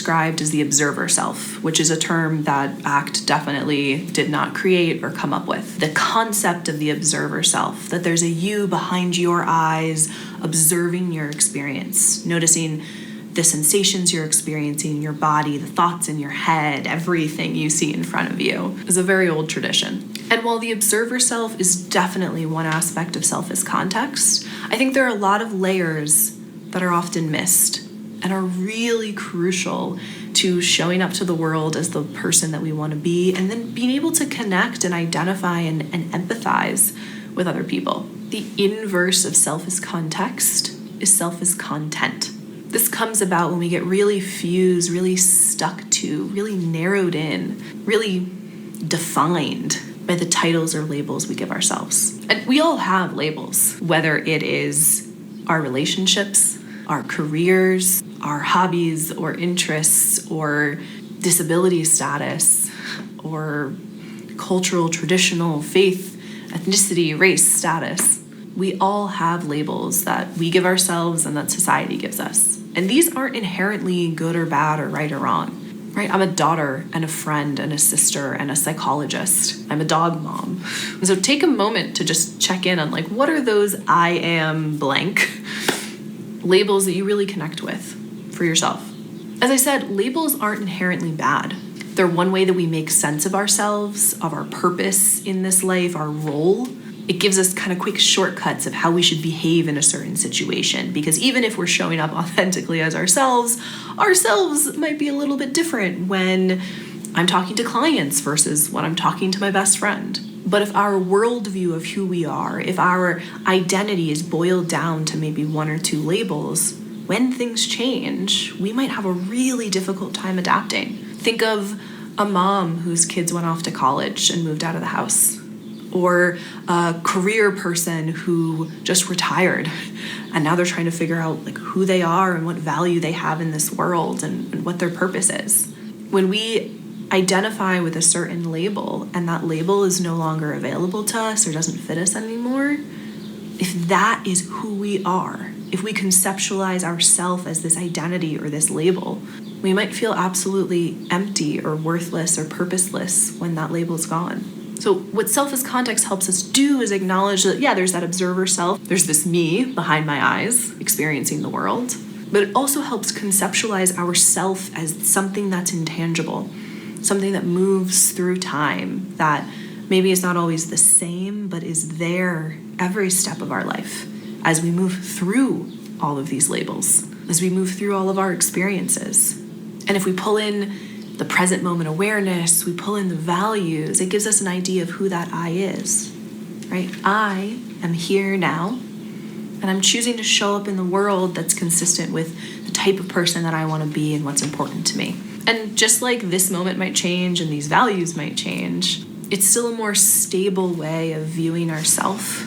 described as the observer self, which is a term that ACT definitely did not create or come up with. The concept of the observer self, that there's a you behind your eyes observing your experience, noticing the sensations you're experiencing in your body, the thoughts in your head, everything you see in front of you, is a very old tradition. And while the observer self is definitely one aspect of self as context, I think there are a lot of layers that are often missed and are really crucial to showing up to the world as the person that we want to be, and then being able to connect and identify and empathize with other people. The inverse of self as context is self as content. This comes about when we get really fused, really stuck to, really narrowed in, really defined by the titles or labels we give ourselves. And we all have labels, whether it is our relationships, our careers, our hobbies or interests, or disability status, or cultural, traditional, faith, ethnicity, race, status. We all have labels that we give ourselves and that society gives us. And these aren't inherently good or bad or right or wrong, right? I'm a daughter and a friend and a sister and a psychologist. I'm a dog mom. And so take a moment to just check in on what are those I am blank labels that you really connect with for yourself. As I said, labels aren't inherently bad. They're one way that we make sense of ourselves, of our purpose in this life, our role. It gives us kind of quick shortcuts of how we should behave in a certain situation, because even if we're showing up authentically as ourselves might be a little bit different when I'm talking to clients versus when I'm talking to my best friend. But if our worldview of who we are, if our identity is boiled down to maybe one or two labels, when things change, we might have a really difficult time adapting. Think of a mom whose kids went off to college and moved out of the house, or a career person who just retired and now they're trying to figure out who they are and what value they have in this world and what their purpose is. When we identify with a certain label and that label is no longer available to us or doesn't fit us anymore, if that is who we are, if we conceptualize ourselves as this identity or this label, we might feel absolutely empty or worthless or purposeless when that label's gone. So what self as context helps us do is acknowledge that, there's that observer self, there's this me behind my eyes experiencing the world, but it also helps conceptualize ourself as something that's intangible, something that moves through time, that maybe is not always the same, but is there every step of our life as we move through all of these labels, as we move through all of our experiences. And if we pull in the present moment awareness, we pull in the values, it gives us an idea of who that I is, right? I am here now, and I'm choosing to show up in the world that's consistent with the type of person that I want to be and what's important to me. And just like this moment might change and these values might change, it's still a more stable way of viewing ourselves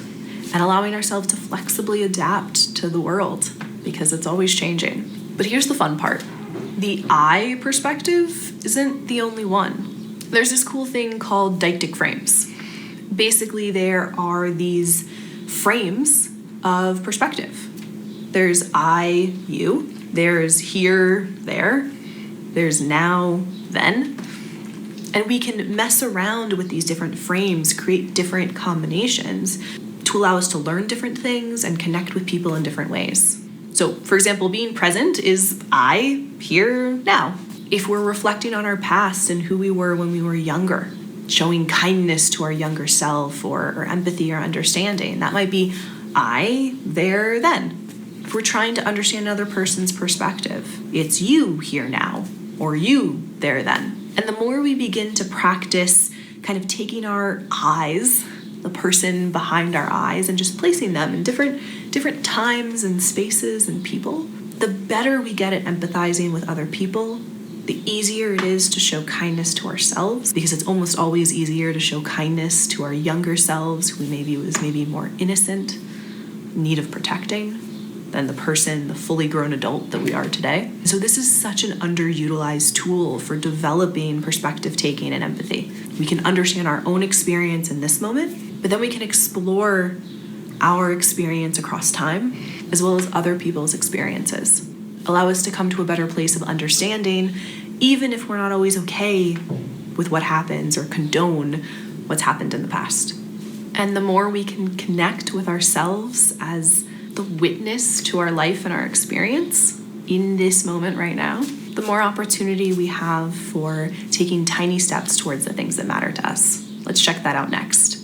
and allowing ourselves to flexibly adapt to the world, because it's always changing. But here's the fun part. The I perspective isn't the only one. There's this cool thing called deictic frames. Basically, there are these frames of perspective. There's I, you. There's here, there. There's now, then. And we can mess around with these different frames, create different combinations to allow us to learn different things and connect with people in different ways. So, for example, being present is I, here, now. If we're reflecting on our past and who we were when we were younger, showing kindness to our younger self or empathy or understanding, that might be I, there, then. If we're trying to understand another person's perspective, it's you, here, now, or you, there, then. And the more we begin to practice kind of taking our eyes, the person behind our eyes, and just placing them in different times and spaces and people, the better we get at empathizing with other people, the easier it is to show kindness to ourselves, because it's almost always easier to show kindness to our younger selves, who was maybe more innocent, in need of protecting, than the person, the fully grown adult that we are today. So this is such an underutilized tool for developing perspective taking and empathy. We can understand our own experience in this moment, but then we can explore our experience across time, as well as other people's experiences. allow us to come to a better place of understanding, even if we're not always okay with what happens or condone what's happened in the past. And the more we can connect with ourselves as the witness to our life and our experience in this moment right now, the more opportunity we have for taking tiny steps towards the things that matter to us. Let's check that out next.